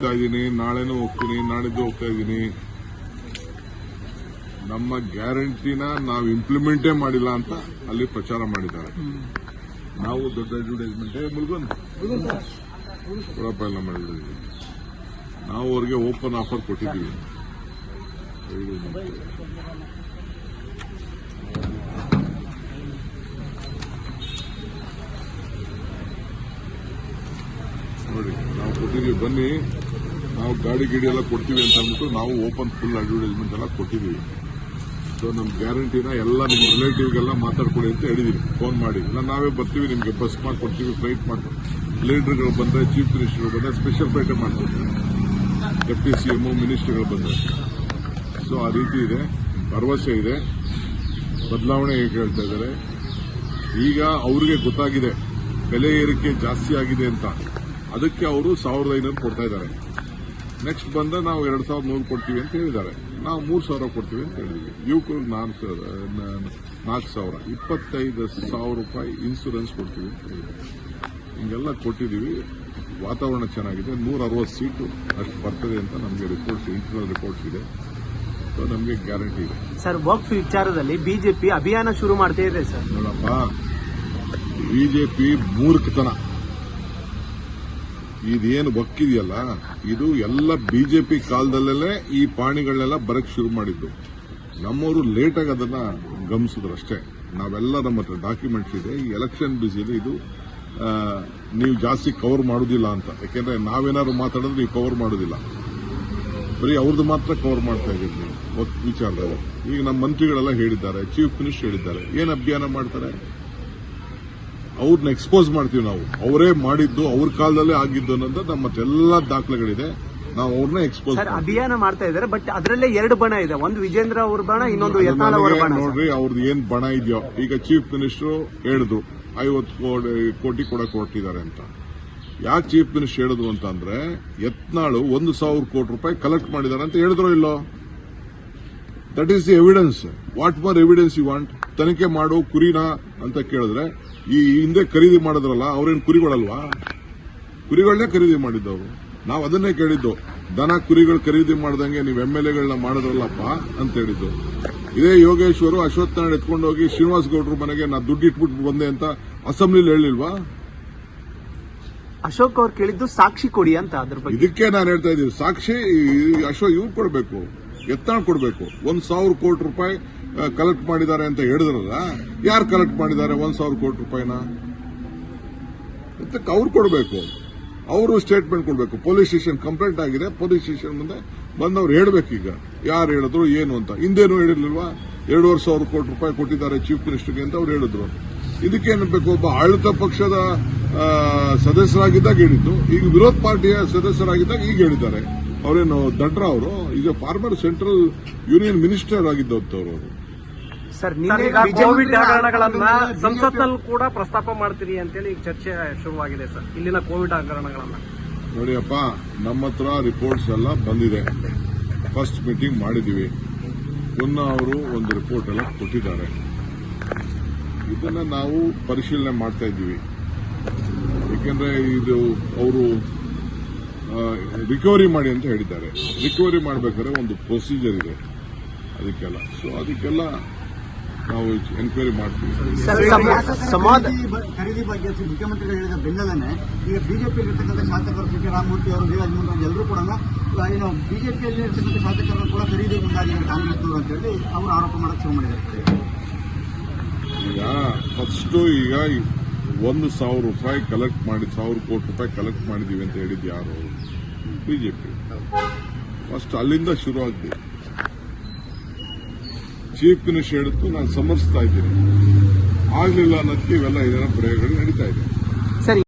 ಇದ್ದೀನಿ, ನಾಳೆನೂ ಹೋಗ್ತೀನಿ, ನಾಡಿದ್ದು ಹೋಗ್ತಾ ಇದ್ದೀನಿ. ನಮ್ಮ ಗ್ಯಾರಂಟಿನ ನಾವು ಇಂಪ್ಲಿಮೆಂಟೇ ಮಾಡಿಲ್ಲ ಅಂತ ಅಲ್ಲಿ ಪ್ರಚಾರ ಮಾಡಿದ್ದಾರೆ. ನಾವು ದೊಡ್ಡ ಅಡ್ವರ್ಟೈಸ್ಮೆಂಟ್ ಕೊಡಪ್ಪ ಎಲ್ಲ ಮಾಡಿದ್ದೀವಿ. ನಾವು ಅವ್ರಿಗೆ ಓಪನ್ ಆಫರ್ ಕೊಟ್ಟಿದ್ದೀವಿ. ನೋಡಿ, ನಾವು ಕೊಟ್ಟಿದ್ದೀವಿ, ಬನ್ನಿ, ನಾವು ಗಾಡಿ ಎಲ್ಲ ಕೊಡ್ತೀವಿ ಅಂತ ಅಂದ್ಬಿಟ್ಟು ನಾವು ಓಪನ್ ಫುಲ್ ಅಡ್ವರ್ಟೈಸ್ಮೆಂಟ್ ಎಲ್ಲ ಕೊಟ್ಟಿದ್ದೀವಿ. ಸೊ ನಮ್ಮ ಗ್ಯಾರಂಟಿನ ಎಲ್ಲ ನಿಮ್ಮ ರಿಲೇಟಿವ್ಗೆಲ್ಲ ಮಾತಾಡ್ಕೊಡಿ ಅಂತ ಹೇಳಿದೀವಿ. ಫೋನ್ ಮಾಡಿ, ಇಲ್ಲ ನಾವೇ ಬರ್ತೀವಿ, ನಿಮಗೆ ಬಸ್ ಮಾಡ್ಕೊಡ್ತೀವಿ, ಫ್ಲೈಟ್ ಮಾಡ್ತೀವಿ. ಲೀಡರ್ಗಳು ಬಂದರೆ, ಚೀಫ್ ಮಿನಿಸ್ಟರ್ಗಳು ಬಂದರೆ ಸ್ಪೆಷಲ್ ಫ್ಲೈಟ್ ಮಾಡ್ಕೊಡ್ತೀವಿ. ಡೆಪ್ಟಿ ಸಿಎಂ ಮಿನಿಸ್ಟರ್ಗಳು ಬಂದರೆ. ಸೊ ಆ ರೀತಿ ಇದೆ, ಭರವಸೆ ಇದೆ. ಬದಲಾವಣೆ ಹೇಳ್ತಾ ಇದ್ದಾರೆ. ಈಗ ಅವ್ರಿಗೆ ಗೊತ್ತಾಗಿದೆ ಬೆಲೆ ಏರಿಕೆ ಜಾಸ್ತಿ ಆಗಿದೆ ಅಂತ. ಅದಕ್ಕೆ ಅವರು 1500 ಕೊಡ್ತಾ ಇದ್ದಾರೆ. ನೆಕ್ಸ್ಟ್ ಬಂದ ನಾವು 2100 ಕೊಡ್ತೀವಿ ಅಂತ ಹೇಳಿದ್ದಾರೆ. ನಾವು 3000 ಕೊಡ್ತೀವಿ ಅಂತ ಹೇಳಿದ್ವಿ. ಯುವಕರಿಗೆ 4000, 25,000 ರೂಪಾಯಿ ಇನ್ಸೂರೆನ್ಸ್ ಕೊಡ್ತೀವಿ ಅಂತ ಹೇಳಿದ್ವಿ. ಹಿಂಗೆಲ್ಲ ಕೊಟ್ಟಿದ್ದೀವಿ. ವಾತಾವರಣ ಚೆನ್ನಾಗಿದೆ. 160 ಸೀಟು ಅಷ್ಟು ಬರ್ತದೆ ಅಂತ ನಮಗೆ ರಿಪೋರ್ಟ್ಸ್, ಇಂಟರ್ನಲ್ ರಿಪೋರ್ಟ್ಸ್ ಇದೆ. ಸೊ ನಮಗೆ ಗ್ಯಾರಂಟಿ ಇದೆ. ಸರ್, ವಕ್ಫ್ ವಿಚಾರದಲ್ಲಿ ಬಿಜೆಪಿ ಅಭಿಯಾನ ಶುರು ಮಾಡ್ತಾ ಇದೆ ಸರ್. ನೋಡಪ್ಪ, ಬಿಜೆಪಿ ಮೂರ್ಖತನ. ಇದೇನು ಒಕ್ಕಿದೆಯಲ್ಲ, ಇದು ಎಲ್ಲ ಬಿಜೆಪಿ ಕಾಲದಲ್ಲೇ ಈ ಪಾಣಿಗಳನ್ನೆಲ್ಲ ಬರಕ್ ಶುರು ಮಾಡಿದ್ದು. ನಮ್ಮವರು ಲೇಟಾಗಿ ಅದನ್ನ ಗಮನಿಸಿದ್ರು ಅಷ್ಟೇ. ನಾವೆಲ್ಲ ನಮ್ಮ ಹತ್ರ ಡಾಕ್ಯುಮೆಂಟ್ಸ್ ಇದೆ. ಈ ಎಲೆಕ್ಷನ್ ಬಿಸಿಲಿ ಇದು ನೀವು ಜಾಸ್ತಿ ಕವರ್ ಮಾಡೋದಿಲ್ಲ ಅಂತ. ಯಾಕೆಂದ್ರೆ ನಾವೇನಾದ್ರು ಮಾತಾಡಿದ್ರೆ ನೀವು ಕವರ್ ಮಾಡೋದಿಲ್ಲ, ಬರೀ ಅವ್ರದ್ದು ಮಾತ್ರ ಕವರ್ ಮಾಡ್ತಾ ಇದ್ದೀವಿ ನೀವು ವಿಚಾರದಲ್ಲಿ. ಈಗ ನಮ್ಮ ಮಂತ್ರಿಗಳೆಲ್ಲ ಹೇಳಿದ್ದಾರೆ, ಚೀಫ್ ಮಿನಿಸ್ಟರ್ ಹೇಳಿದ್ದಾರೆ. ಏನು ಅಭಿಯಾನ ಮಾಡ್ತಾರೆ? ಅವ್ರನ್ನ ಎಕ್ಸ್ಪೋಸ್ ಮಾಡ್ತೀವಿ ನಾವು. ಅವರೇ ಮಾಡಿದ್ದು, ಅವ್ರ ಕಾಲದಲ್ಲೇ ಆಗಿದ್ದು ಅನ್ನೋದು ನಮ್ಮ ಹತ್ರ ಎಲ್ಲ ದಾಖಲೆಗಳಿದೆ. ನಾವು ಅವ್ರನ್ನ ಎಕ್ಸ್ಪೋಸ್ ಅಭಿಯಾನ ಮಾಡ್ತಾ ಇದ್ದಾರೆ. ಬಟ್ ಅದರಲ್ಲೇ 2 ಬಣ ಇದೆ. ಒಂದು ವಿಜೇಂದ್ರ ಅವ್ರ ಬಣ, ಇನ್ನೊಂದು ಯತ್ನಾಳ್ ಅವರ ಬಣ. ನೋಡ್ರಿ, ಅವ್ರದ್ದು ಏನ್ ಬಣ ಇದೆಯೋ. ಈಗ ಚೀಫ್ ಮಿನಿಸ್ಟರ್ ಹೇಳಿದ್ರು 50 ಕೋಟಿ ಕೊಡಕ್ಕೆ ಹೊರಟಿದ್ದಾರೆ ಅಂತ. ಯಾಕೆ ಚೀಫ್ ಮಿನಿಸ್ಟರ್ ಹೇಳಿದ್ರು ಅಂತ ಅಂದ್ರೆ, ಯತ್ನಾಳು 1,000 ಕೋಟಿ ರೂಪಾಯಿ ಕಲೆಕ್ಟ್ ಮಾಡಿದ್ದಾರೆ ಅಂತ ಹೇಳಿದ್ರು ಇಲ್ಲೋ? That is the evidence. What more evidence you want? ತನಿಖೆ ಮಾಡು, ಕುರಿನಾ ಅಂತ ಕೇಳಿದ್ರೆ, ಈ ಹಿಂದೆ ಖರೀದಿ ಮಾಡಿದ್ರಲ್ಲ, ಅವ್ರೇನು ಕುರಿಗಳಲ್ವಾ? ಕುರಿಗಳನ್ನೇ ಖರೀದಿ ಮಾಡಿದ್ದವರು. ನಾವು ಅದನ್ನೇ ಕೇಳಿದ್ದು. ದನ ಕುರಿಗಳು ಖರೀದಿ ಮಾಡ್ದಂಗೆ ನೀವು MLAಗಳನ್ನ ಮಾಡಿದ್ರಲ್ಲಪ್ಪ ಅಂತ ಹೇಳಿದ್ದು. ಇದೇ ಯೋಗೇಶ್ವರು ಅಶ್ವತ್ಥನಾರಾಯಣ ಎತ್ಕೊಂಡು ಹೋಗಿ ಶ್ರೀನಿವಾಸ್ ಗೌಡ್ರ ಮನೆಗೆ ನಾ ದುಡ್ಡು ಇಟ್ಬಿಟ್ಟು ಬಂದೆ ಅಂತ ಅಸೆಂಬ್ಲಿಲಿ ಹೇಳಿಲ್ವಾ? ಅಶೋಕ್ ಅವ್ರು ಕೇಳಿದ್ದು ಸಾಕ್ಷಿ ಕೊಡಿ ಅಂತ. ಅದ್ರ ಬಗ್ಗೆ ಇದಕ್ಕೆ ನಾನು ಹೇಳ್ತಾ ಇದ್ದೀವಿ. ಸಾಕ್ಷಿ ಅಶೋಕ್ ಇವ್ರು ಕೊಡಬೇಕು, ಯತ್ನಾಳ್ ಕೊಡಬೇಕು. 1,000 ಕೋಟಿ ರೂಪಾಯಿ ಕಲೆಕ್ಟ್ ಮಾಡಿದ್ದಾರೆ ಅಂತ ಹೇಳಿದ್ರಲ್ಲ, ಯಾರು ಕಲೆಕ್ಟ್ ಮಾಡಿದ್ದಾರೆ 1,000 ಕೋಟಿ ರೂಪಾಯಿನ? ಅವ್ರು ಕೊಡಬೇಕು. ಅವರು ಸ್ಟೇಟ್ಮೆಂಟ್ ಕೊಡಬೇಕು. ಪೊಲೀಸ್ ಸ್ಟೇಷನ್ ಕಂಪ್ಲೇಂಟ್ ಆಗಿದೆ, ಪೊಲೀಸ್ ಸ್ಟೇಷನ್ ಮುಂದೆ ಬಂದವ್ರು ಹೇಳಬೇಕೀಗ ಯಾರು ಹೇಳಿದ್ರು ಏನು ಅಂತ. ಹಿಂದೇನು ಹೇಳಿರ್ಲಿಲ್ವಾ? 2,500 ಕೋಟಿ ರೂಪಾಯಿ ಕೊಟ್ಟಿದ್ದಾರೆ ಚೀಫ್ ಮಿನಿಸ್ಟರ್ಗೆ ಅಂತ ಅವ್ರು ಹೇಳಿದ್ರು. ಇದಕ್ಕೇನಬೇಕು? ಒಬ್ಬ ಆಡಳಿತ ಪಕ್ಷದ ಸದಸ್ಯರಾಗಿದ್ದಾಗ ಹೇಳಿದ್ದು, ಈಗ ವಿರೋಧ ಪಾರ್ಟಿಯ ಸದಸ್ಯರಾಗಿದ್ದಾಗ ಈಗ ಹೇಳಿದ್ದಾರೆ. ಅವರೇನು ದಡ್ರ? ಅವರು ಈಗ ಫಾರ್ಮರ್ ಸೆಂಟ್ರಲ್ ಯೂನಿಯನ್ ಮಿನಿಸ್ಟರ್ ಆಗಿದ್ದವರು ಅವರು. ಸರ್, ಕೋವಿಡ್ ಹಗರಣಗಳನ್ನ ಸಂಸತ್ನಲ್ಲಿ ಕೂಡ ಪ್ರಸ್ತಾಪ ಮಾಡ್ತೀರಿ ಅಂತೇಳಿ ಈಗ ಚರ್ಚೆ ಶುರುವಾಗಿದೆ ಸರ್, ಇಲ್ಲಿನ ಕೋವಿಡ್ ಹಗರಣಗಳನ್ನ. ನೋಡಿಯಪ್ಪ, ನಮ್ಮ ಹತ್ರ ರಿಪೋರ್ಟ್ಸ್ ಎಲ್ಲ ಬಂದಿದೆ. ಫಸ್ಟ್ ಮೀಟಿಂಗ್ ಮಾಡಿದೀವಿ. ಪುನಃ ಅವರು ಒಂದು ರಿಪೋರ್ಟ್ ಎಲ್ಲ ಕೊಟ್ಟಿದ್ದಾರೆ. ಇದನ್ನ ನಾವು ಪರಿಶೀಲನೆ ಮಾಡ್ತಾ ಇದ್ದೀವಿ. ಏಕೆಂದ್ರೆ ಇದು ಅವರು ರಿಕವರಿ ಮಾಡಿ ಅಂತ ಹೇಳಿದ್ದಾರೆ. ರಿಕವರಿ ಮಾಡಬೇಕಾದ್ರೆ ಒಂದು ಪ್ರೊಸೀಜರ್ ಇದೆ ಅದಕ್ಕೆಲ್ಲ. ಸೊ ಅದಕ್ಕೆಲ್ಲ ನಾವು ಎನ್ಕ್ವೈರಿ ಮಾಡ್ತೀವಿ. ಖರೀದಿ ಬಗ್ಗೆ ಮುಖ್ಯಮಂತ್ರಿಗಳು ಹೇಳಿದ ಬೆನ್ನಲ್ಲೇ ಈಗ ಬಿಜೆಪಿಯಲ್ಲಿರ್ತಕ್ಕಂಥ ಶಾಸಕರು ಸಿದ್ದರಾಮಮೂರ್ತಿ ಅವರು, ಎಲ್ಲರೂ ಕೂಡ ಏನು ಬಿಜೆಪಿಯಲ್ಲಿ ಇರ್ತಕ್ಕಂಥ ಶಾಸಕರು ಕೂಡ ಖರೀದಿ ಮುಂದಾಗಿದ್ದಾರೆ ಕಾಂಗ್ರೆಸ್ನವರು ಅಂತ ಹೇಳಿ ಅವರು ಆರೋಪ ಮಾಡಕ್ಕೆ ಶುರು ಮಾಡಿದ್ದಾರೆ. ಈಗ ಈಗ 1,000 ರೂಪಾಯಿ ಕಲೆಕ್ಟ್ ಮಾಡಿ 1,000 ಕೋಟಿ ರೂಪಾಯಿ ಕಲೆಕ್ಟ್ ಮಾಡಿದೀವಿ ಅಂತ ಹೇಳಿದ್ದು ಯಾರು? ಬಿಜೆಪಿ. ಫಸ್ಟ್ ಅಲ್ಲಿಂದ ಶುರು ಆಗಿದೆ. ಚೀಫ್ ಮಿನಿಸ್ಟರ್ ಹೇಳಿದ್ದು ನಾನು ಸಮರ್ಥಿಸ್ತಾ ಇದ್ದೀನಿ. ಆಗ್ಲಿಲ್ಲ ಅನ್ನೋದಕ್ಕೆ ಇವೆಲ್ಲ ಇದರ ಪ್ರಯೋಗಗಳು ನಡೀತಾ ಇದೆ.